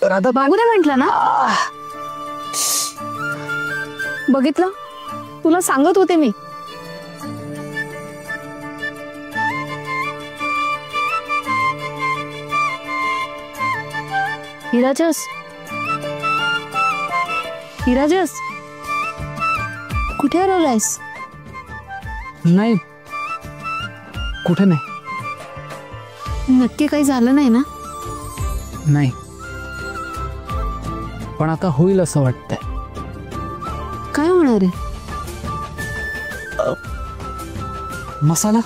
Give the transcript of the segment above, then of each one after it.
राधा बागू दे म्हटलं ना. बघितलं, तुला सांगत होते मी. हिराजस, हिराजस, कुठे हरवलायस? नाही, कुठे नाही. नक्की काही झालं नाही ना? नाही, पण आता होईल असं वाटतंय. काय होणार आहे? मसाला,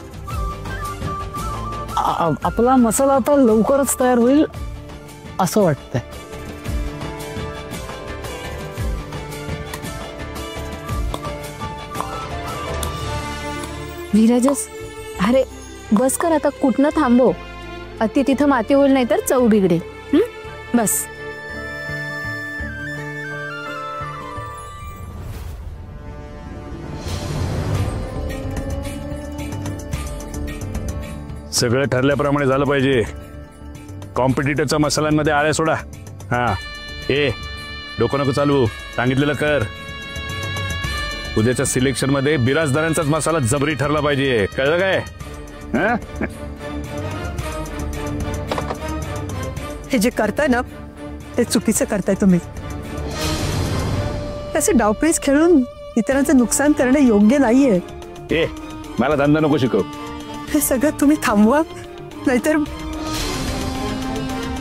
आपला मसाला आता लवकरच तयार होईल असं वाटतंय. विराजस, अरे बस कर आता, कुठनं थांबव. अति तिथं माती होईल, नाही तर चव बिघडेल. बस. सगळं ठरल्याप्रमाणे झालं पाहिजे. कॉम्पिटिटरच्या मसाल्यांमध्ये आळ्या सोडा. हा, ए डोकं नको चालू, सांगितलेलं कर. उद्याच्या सिलेक्शन मध्ये बिराजदारांचाच मसाला जबरी ठरला पाहिजे, कळलं काय? हे जे करताय ना ते चुकीचं करताय तुम्ही. तसे डावपेच खेळून इतरांचं नुकसान करणं योग्य नाहीये. ए मला धंदा नको शिकव. हे सगळं तुम्ही थांबवा, नाहीतर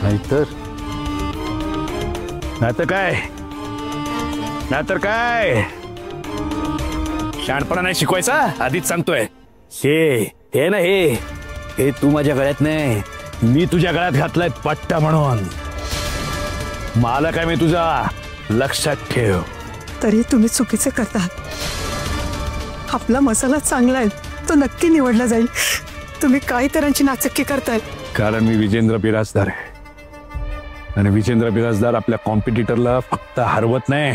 नाहीतर नाहीतर काय? नाहीतर काय? शहाणपणा नाही शिकवायचा, आधीच सांगतोय. हे ना हे तू माझ्या गळ्यात नाही, मी तुझ्या गळ्यात घातलाय पट्टा म्हणून. मला काय मी तुझा, लक्षात ठेव. तरी तुम्ही चुकीचं करता. आपला मसाला चांगला आहे, तो नक्की निवडला जाईल. तुम्ही काय तऱ्हांची नाचक्की करताय. कारण मी विजेंद्र बिराजदार आहे, आणि विजेंद्र बिराजदार आपल्या कॉम्पिटिटरला फक्त हरवत नाही,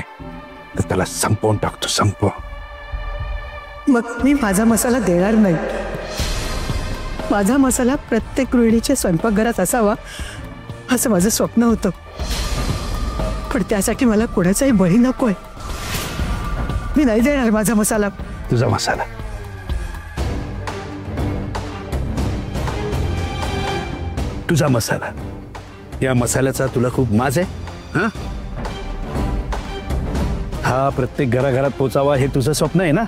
तर त्याला संपवून टाकतो, संपव. मग मी माझा मसाला देणार नाही. माझा मसाला प्रत्येक गृहिणीच्या स्वयंपाकघरात असावा असं माझं स्वप्न होतं. पण त्यासाठी मला कोणाचाही बळी नकोय. मी नाही देणार माझा मसाला. तुझा मसाला तुझा मसाला, या मसाल्याचा तुला खूप माज आहे. हा प्रत्येक घराघरात पोचावा हे तुझं स्वप्न आहे ना.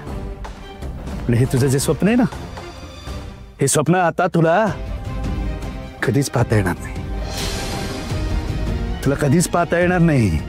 हे तुझं जे स्वप्न आहे ना, हे स्वप्न आता तुला कधीच पाहता येणार नाही. तुला कधीच पाहता येणार नाही.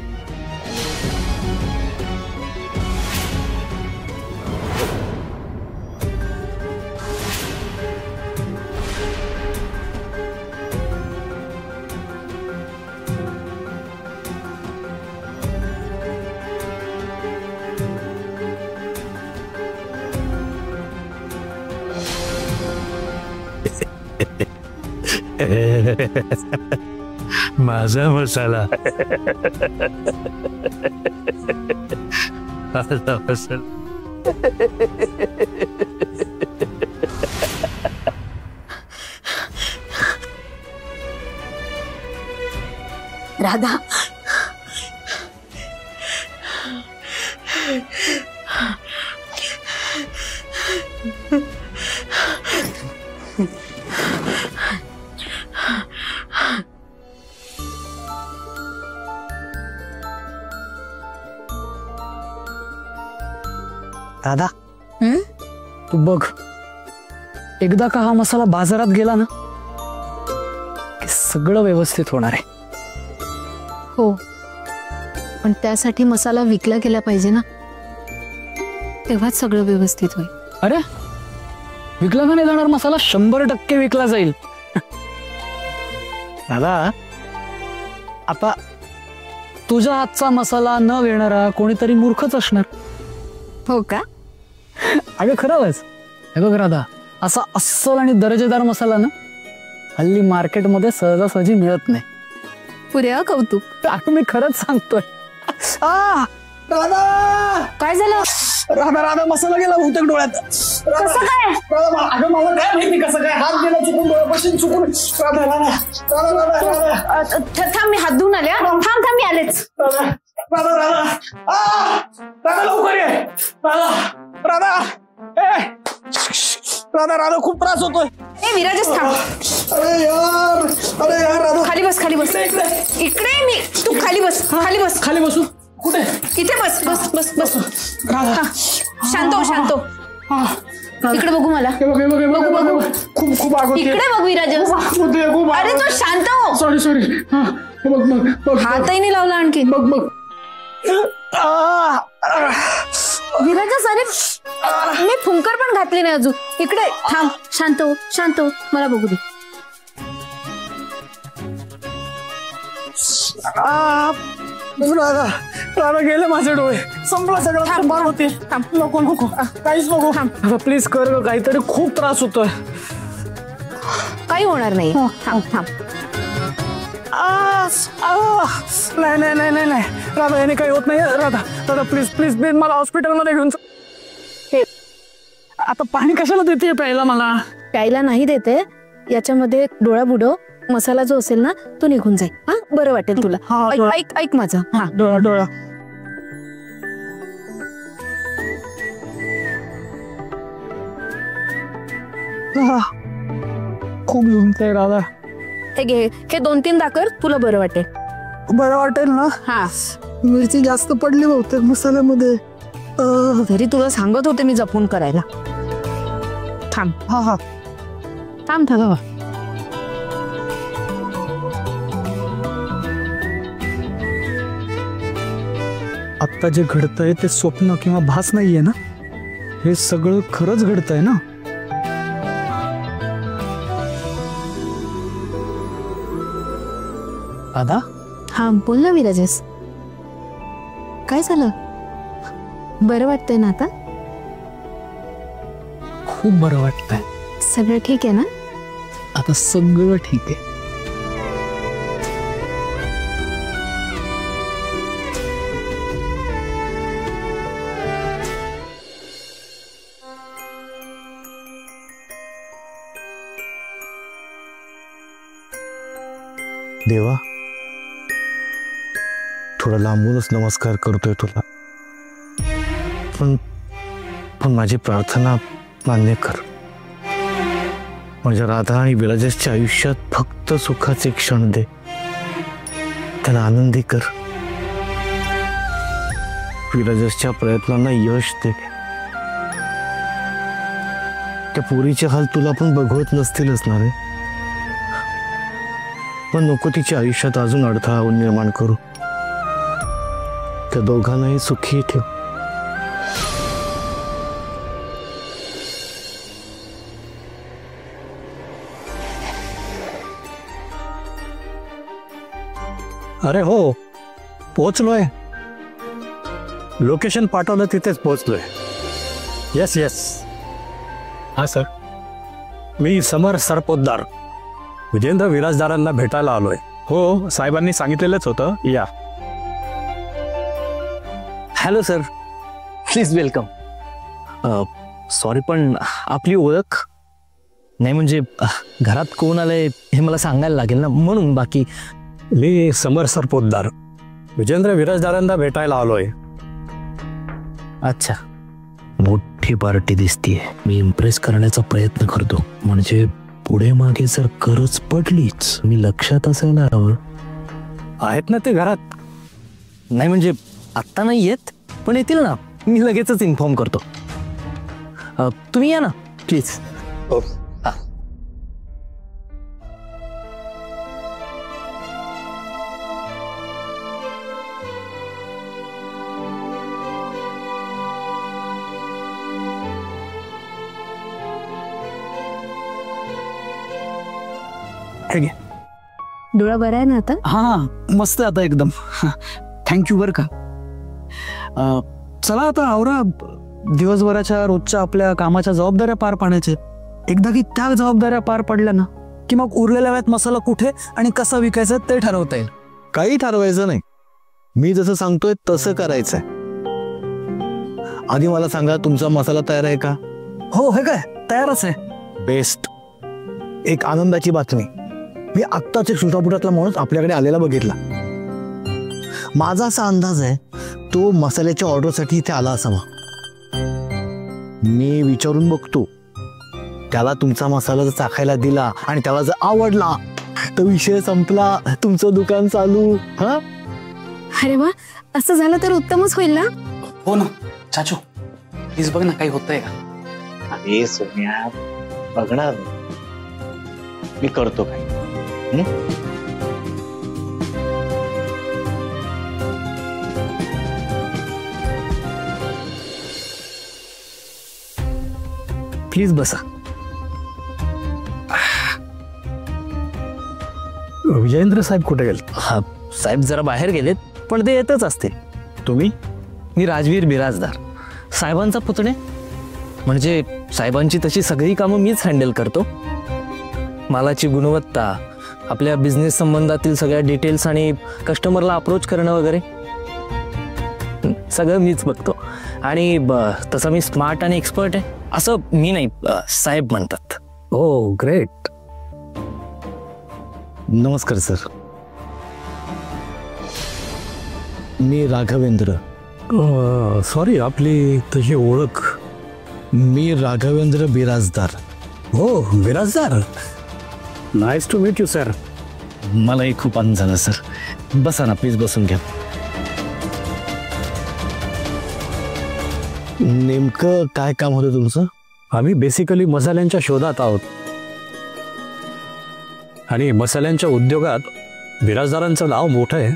माझा मसाला, माझा मसाला. राधा, राधा, तू बघ, एकदा का हा मसाला बाजारात गेला ना की सगळं व्यवस्थित होणार आहे. हो, पण त्यासाठी मसाला विकला गेला पाहिजे ना, तेव्हाच सगळं व्यवस्थित होईल. अरे विकला का नाही जाणार मसाला? 100% विकला जाईल. दादा, आता तुझ्या हातचा मसाला न घेणारा कोणीतरी मूर्खच असणार. हो का? अगं खरंच. हे बघ राधा, असा अस्सल आणि दर्जेदार मसाला ना हल्ली मार्केटमध्ये सहजासहजी मिळत नाही. पुऱ्या कौतुक. आता मी खरंच सांगतोय. राधा, काय झालं? राधा राधा मसाला गेला बहुतेक डोळ्यात. कसं काय? अगं मला काय माहिती कसं काय, हात गेला चुकून, डोळ्यापासून चुकून. राधा राधा राधा राधा. थांब, मी हात धुवून आले. थांब. हेच राधा राधा राधा लवकर ये राधा राधा राधा राधा खूप त्रास होतोय. ए विराजच थांब. अरे यार राधा खाली बस खाली बस. इकडे मी तू खाली बस खाली बस. खाली बसू कुठे इथे बस बस बस बस. राधा शांत हो शांत हो. इकडे बघू मला. बघू बघू खूप खूप आग होते. इकडे बघ विराजस. अरे तू शांत हो. सॉरी बघ हातही नाही लावला आणखी. बघ विराजस अरे मी फुंकर पण घातली नाही अजून. इकडे थांब. शांत हो मला बघू दे. राधा गेले माझे डोळे. संपला सगळं. बार होते. नको काहीच नको. प्लीज कर ग काहीतरी. खूप त्रास होतोय. काही होणार नाही. थांब थांब. नाही राधा याने काही होत नाही. राधा प्लीज मला हॉस्पिटलमध्ये घेऊन हे आता पाणी कशाला देते प्यायला? मला प्यायला नाही देते. याच्यामध्ये डोळा बुडव. मसाला जो असेल ना तो निघून जाईल. हा बरं वाटेल तुला. ऐक माझं. हा डोळा खूप झुमतंय राधा. हे घे. हे 2-3 दाखर तुला बरं वाटेल. बरं वाटेल ना? हा मिरची जास्त पडली बहुतेक मसाल्यामध्ये. तरी तुला सांगत होते मी जपून करायला. थांब. हा थांब. आत्ता जे घडतंय ते स्वप्न किंवा भास नाहीये ना? हे सगळं खरंच घडतंय ना? राधा हा बोल ना विराजस. काय झालं? बरं वाटतंय ना आता? खूप बरं वाटतंय. सगळं ठीक आहे ना? आता सगळं ठीक आहे. देवा, थोडा लांबूनच नमस्कार करतोय तुला, पण माझी प्रार्थना मान्य कर. माझ्या राधा आणि विराजसच्या आयुष्यात फक्त सुखाचे क्षण दे. त्याला आनंदी कर. विराजसच्या प्रयत्नांना यश दे. त्या पोरीचे हाल तुला पण बघवत नसतीलच ना रे, पण नको तिच्या आयुष्यात अजून अडथळा निर्माण करू. त्या दोघांनाही सुखी ठेव. अरे हो, पोहोचलोय. लोकेशन पाठवलं तिथेच पोहोचलोय. येस. हा सर, मी समर सरपोतदार विजेंद्र विराजदारांना भेटायला आलोय. हो, साहेबांनी सांगितलेलंच होतं. या. Hello sir, please welcome. Sorry पण आपली ओळख नाही, म्हणजे घरात कोण आलंय हे मला सांगायला लागेल ना, म्हणून. बाकी मी समर सरपोतदार विजेंद्र विराजदारांना भेटायला आलोय. अच्छा, मोठी पार्टी दिसतीये. मी इम्प्रेस करण्याचा प्रयत्न करतो, म्हणजे पुढे मागे जर गरज पडलीच मी लक्षात असायला हवं. आहेत ना ते घरात? नाही म्हणजे आत्ता नाही येत, पण येतील ना. मी लगेचच इन्फॉर्म करतो. तुम्ही या ना प्लीज. डोळा बरा आहे ना आता? हा, मस्त आता एकदम. थँक्यू बरं का. चला आता आवरा. दिवसभराच्या रोजच्या आपल्या कामाच्या जबाबदाऱ्या पार पाडायच्या. एकदा की त्या जबाबदाऱ्या पार पडल्या ना की मग उरलेल्या वेळात मसाला कुठे आणि कसा विकायचा ते ठरवता येईल. काही ठरवायचं नाही, मी जसं सांगतोय तसं करायचंय. आधी मला सांगा, तुमचा मसाला तयार आहे का? हो, हे काय तयारच आहे. बेस्ट. एक आनंदाची बातमी. मी आत्ताच एक सुलतापुरातला माणूस आपल्याकडे आलेला बघितला. माझा असा अंदाज आहे तो मसाल्याच्या ऑर्डरसाठी इथे आला असावा. मी विचारून बघतो. त्याला तुमचा मसाला जर चाखायला दिला आणि त्याला जर आवडला तर विषय संपला, तुमचं दुकान चालू. हा, अरे वा, असं झालं तर उत्तमच होईल ना. हो ना चाचू, प्लीज बघ ना काही होतंय का. अरे सोन्या, बघणार मी करतो काय. प्लीज बसा. विजयेंद्र साहेब कुठे गेले? हा, साहेब जरा बाहेर गेलेत, पण ते येतच असतील. तुम्ही? मी राजवीर बिराजदार, साहेबांचा पुतणे. म्हणजे साहेबांची तशी सगळी कामं मीच हँडल करतो. मालाची गुणवत्ता, आपल्या बिझनेस संबंधातील सगळ्या डिटेल्स आणि कस्टमरला अप्रोच करणं वगैरे सगळं मीच बघतो. आणि तसं मी स्मार्ट आणि एक्सपर्ट आहे असं मी नाही, साहेब म्हणतात. हो, ग्रेट. नमस्कार सर, मी राघवेंद्र. सॉरी, आपली तशी ओळख. मी राघवेंद्र बिराजदार. हो, Birajdar. Nice to meet you sir. मलाही खूप आनंद झाला सर. बसा ना, प्लीज बसून घ्या. नेमकं काय काम होतं तुमचं? आम्ही बेसिकली मसाल्यांच्या शोधात आहोत आणि मसाल्यांच्या उद्योगात बिराजदारांचं नाव मोठं आहे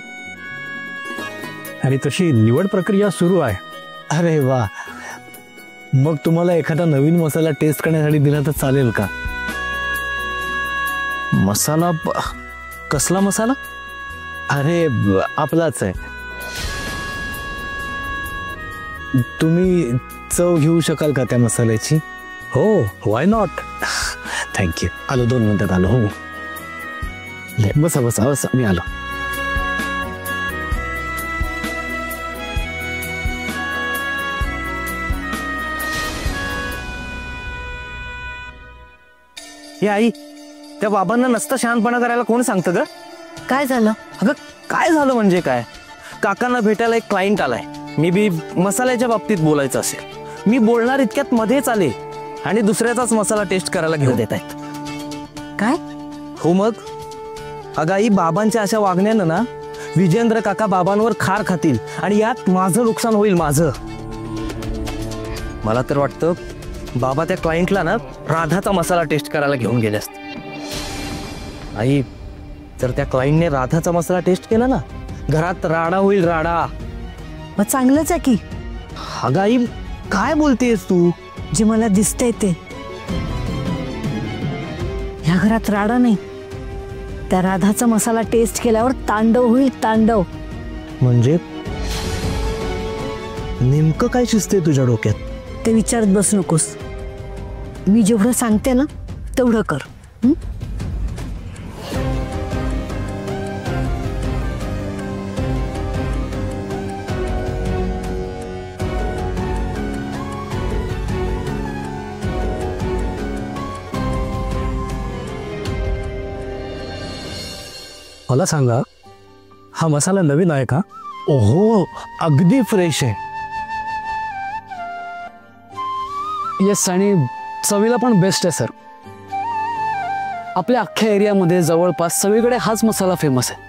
आणि तशी निवड प्रक्रिया सुरू आहे. अरे वा, मग तुम्हाला एखादा नवीन मसाला टेस्ट करण्यासाठी दिला तर चालेल का? मसाला? कसला मसाला? अरे आपलाच आहे. तुम्ही चव घेऊ शकाल का त्या मसाल्याची? हो, व्हाय नॉट. थँक्यू. आलो, 2 मिनिटात आलो. हो, बसा बसा बसा, मी आलो. हे आई, त्या बाबांना नसता शहाणपणा करायला कोण सांगतं ग? काय झालं? अगं काय झालं म्हणजे काय, काकांना भेटायला एक क्लायंट आलाय. मी बी मसाल्याच्या बाबतीत बोलायचं असेल, मी बोलणार इतक्यात मध्येच आले आणि दुसऱ्याचाच मसाला टेस्ट करायला घेऊन देत आहेत. काय? हो मग. अगं आई, बाबांच्या अशा वागण्यानं ना विजेंद्र काका बाबांवर खार खातील आणि यात माझं नुकसान होईल. माझं, मला तर वाटतं बाबा त्या क्लायंटला ना राधाचा मसाला टेस्ट करायला घेऊन गेले असते. आई, जर त्या क्लायंटने राधाचा मसाला टेस्ट केला ना, घरात राडा होईल, राडा. मग चांगलंच आहे की. अगं आई, काय बोलतेस तू? जे मला दिसतंय ते. ह्या घरात राडा नाही, त्या राधाचा मसाला टेस्ट केल्यावर तांडव होईल, तांडव. म्हणजे नेमकं काय शिजतंय तुझ्या डोक्यात? ते विचारत बसू नकोस. मी जेवढं सांगते ना तेवढं कर. मला सांगा, हा मसाला नवीन आहे का? ओहो, अगदी फ्रेश आहे. येस, आणि चवीला पण बेस्ट आहे सर. आपल्या अख्ख्या एरियामध्ये जवळपास सगळीकडे हाच मसाला फेमस आहे.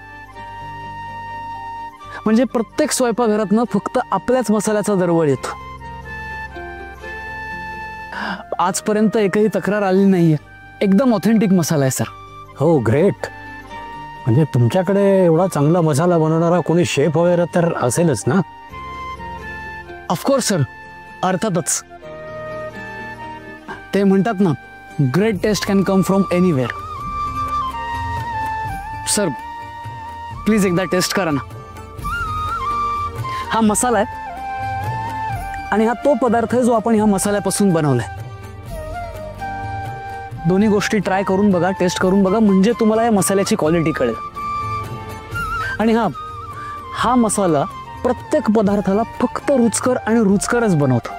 म्हणजे प्रत्येक स्वयंपाकघरातनं फक्त आपल्याच मसाल्याचा दरवळ येतो. आजपर्यंत एकही तक्रार आली नाहीये. एकदम ऑथेंटिक मसाला आहे सर. हो, ग्रेट. म्हणजे तुमच्याकडे एवढा चांगला मसाला बनवणारा कोणी शेफ वगैरे तर असेलच ना? ऑफकोर्स सर, अर्थातच. ते म्हणतात ना, great taste can come from anywhere. Sir, please एकदा टेस्ट करा ना. हा मसाला आहे आणि हा तो पदार्थ आहे जो आपण ह्या मसाल्यापासून बनवलाय. दोन्ही गोष्टी ट्राय करून बघा, टेस्ट करून बघा, म्हणजे तुम्हाला या मसाल्याची क्वालिटी कळेल. आणि हा मसाला प्रत्येक पदार्थाला फक्त रुचकर आणि रुचकरच बनवतो.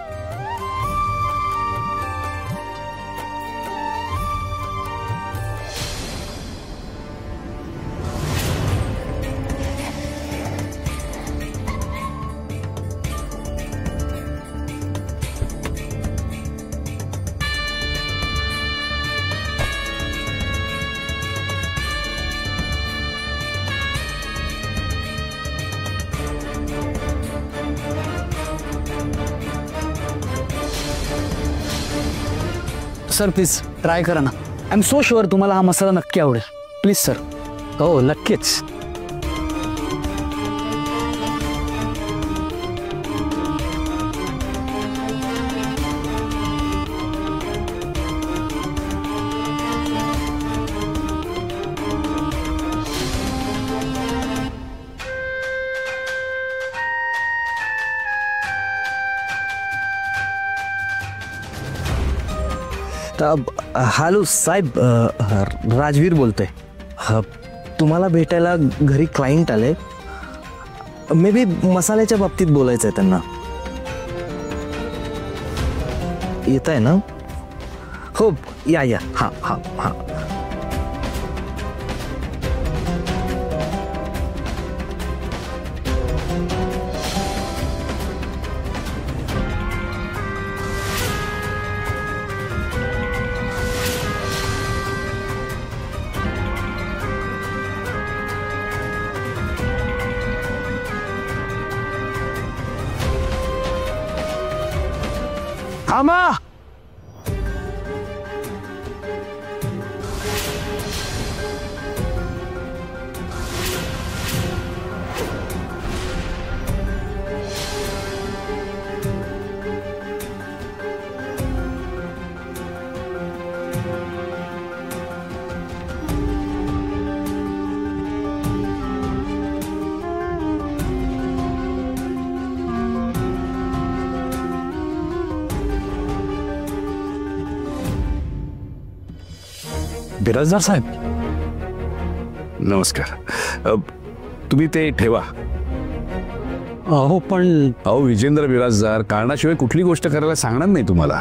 सर प्लीज ट्राय करा ना. आय एम सो शुअर तुम्हाला हा मसाला नक्की आवडेल. Please sir. हो नक्कीच. हॅलो साहेब, राजवीर बोलतोय. तुम्हाला भेटायला घरी क्लायंट आले. मे बी मसाल्याच्या बाबतीत बोलायचं आहे त्यांना. येत आहे ना? हो या या. हां हां हां. थांबा. बिराजदार साहेब नमस्कार. तुम्ही ते ठेवा. हो पण अहो विजेंद्र बिराजदार कारणाशिवाय कुठली गोष्ट करायला सांगणार नाही तुम्हाला.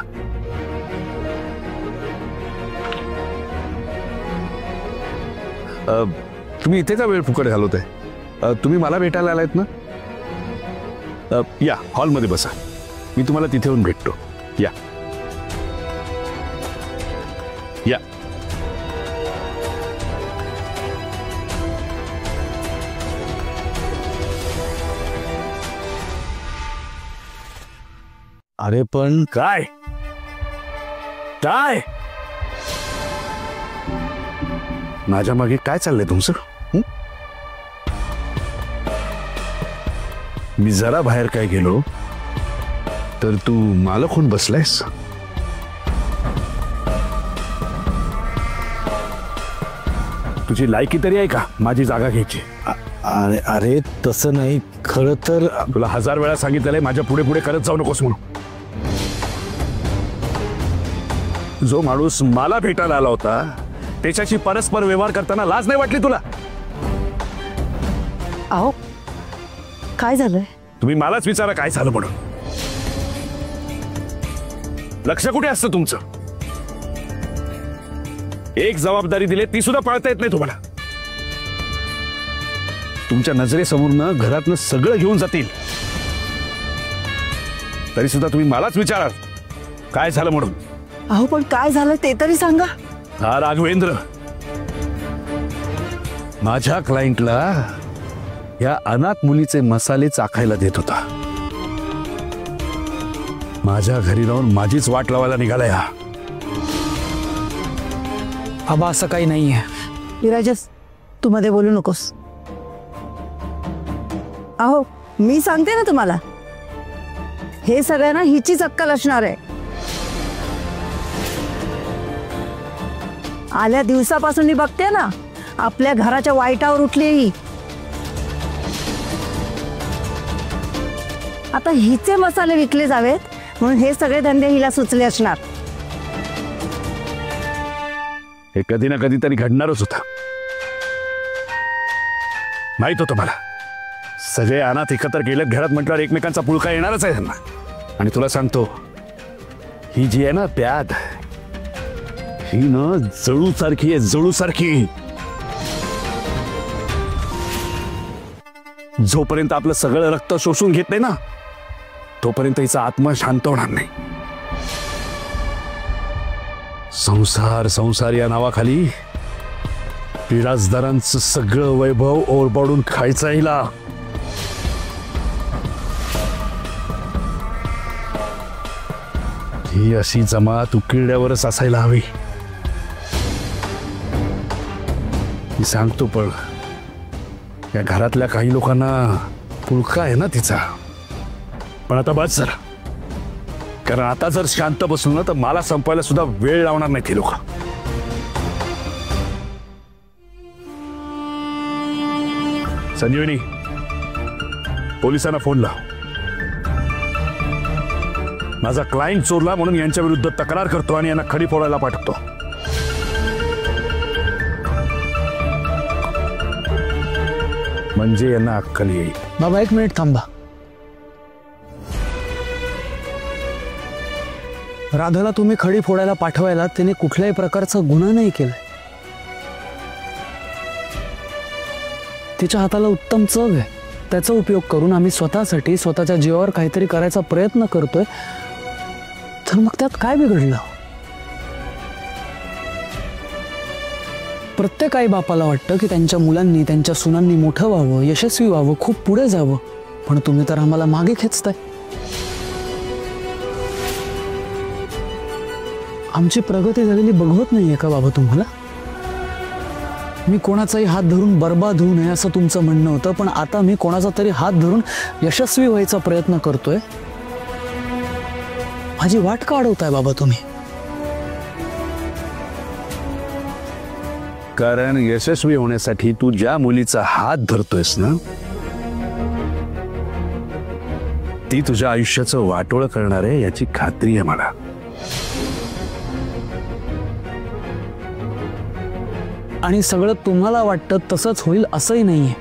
तुम्ही इथे का वेळ फुकट घालवताय? तुम्ही मला भेटायला आलायत ना? या हॉलमध्ये बसा. मी तुम्हाला तिथे येऊन भेटतो. या या. अरे पण काय काय माझ्या मागे काय चाललंय तुमचं? मी जरा बाहेर काय गेलो तर तू मालक होऊन बसलायस. तुझी लायकी तरी आहे का माझी जागा घ्यायची? अरे अरे तसं नाही. खरं तर तुला 1000 वेळा सांगितलंय माझ्या पुढे पुढे करत जाऊ नकोस म्हणून. जो माणूस मला भेटायला आला होता त्याच्याशी परस्पर व्यवहार करताना लाज नाही वाटली तुला? अहो काय झालंय? तुम्ही मलाच विचारा काय झालं म्हणून. लक्ष कुठे असतं तुमचं? एक जबाबदारी दिली ती सुद्धा पाळता येत नाही तुम्हाला. तुमच्या नजरेसमोरनं घरातनं सगळं घेऊन जातील तरी सुद्धा तुम्ही मलाच विचाराल काय झालं म्हणून. अहो पण काय झालं ते तरी सांगा. हा राघवेंद्र माझ्या क्लायंटला या अनाथ मुलीचे मसाले चाखायला देत होता. माझ्या घरी राहून माझीच वाट लावायला निघालाय हा. आबा असं काही नाहीये. विराजस तू मध्ये बोलू नकोस. अहो मी सांगते ना तुम्हाला हे सगळ्यांना हिचीच अक्कल असणार आहे. आल्या दिवसापासून मी बघते ना आपल्या घराच्या वाईटावर उठली ही. आता हिचे मसाले विकले जावेत म्हणून हे सगळे धंदे हिला सुचले असणार. हे कधी ना कधी तरी घडणारच होता. माहित होतं मला. सगळे अनाथ एकत्र गेलेत घरात म्हटल्यावर एकमेकांचा पुळका येणारच आहे त्यांना. आणि तुला सांगतो ही जी आहे ना प्याद ही ना जळू सारखी आहे. जळू सारखी. जोपर्यंत आपलं सगळं रक्त शोषून घेत नाही ना तोपर्यंत हिचा आत्मा शांत होणार नाही. संसार संसार या नावाखाली बिराजदारांचं सगळं वैभव ओरबाडून खायचं हिला. ही अशी जमात उकिरड्यावरच असायला हवी. मी सांगतो पण या घरातल्या काही लोकांना पुळका आहे ना तिचा. पण आता बस जरा, कारण आता जर शांत बसलो ना तर मला संपायला सुद्धा वेळ लावणार नाही ती लोक. संजीवनी, पोलिसांना फोन लाव. माझा क्लायंट चोरला म्हणून यांच्या विरुद्ध तक्रार करतो आणि यांना खडी फोडायला पाठवतो. म्हणजे यांना अक्कल येईल. बाबा 1 मिनिट थांबा. राधाला तुम्ही खडी फोडायला पाठवायला तिने कुठल्याही प्रकारचा गुन्हा नाही केलाय. तिच्या हाताला उत्तम चव आहे. त्याचा उपयोग करून आम्ही स्वतःसाठी स्वतःच्या जीवावर काहीतरी करायचा प्रयत्न करतोय, तर मग त्यात काय बिघडलं? प्रत्येक आई बापाला वाटतं की त्यांच्या मुलांनी त्यांच्या सुनांनी मोठं व्हावं, यशस्वी व्हावं, खूप पुढे जावं. पण तुम्ही तर आम्हाला मागे खेचताय. आमची प्रगती झालेली बघवत नाहीये का बाबा तुम्हाला? मी कोणाचाही हात धरून बर्बाद होऊ नये असं तुमचं म्हणणं होतं, पण आता मी कोणाचा तरी हात धरून यशस्वी व्हायचा प्रयत्न करतोय. माझी वाट का अडवताय बाबा तुम्ही? कारण यशस्वी होण्यासाठी तू ज्या मुलीचा हात धरतोयस ना, ती तुझ्या आयुष्याचं वाटोळ करणार आहे याची खात्री आहे मला. आणि सगळं तुम्हाला वाटतं तसंच होईल असंही नाहीये.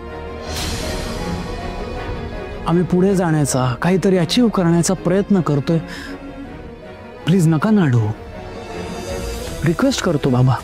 आम्ही पुढे जाण्याचा, काहीतरी अचीव करण्याचा प्रयत्न करतोय. प्लीज नका नाडू. रिक्वेस्ट करतो बाबा.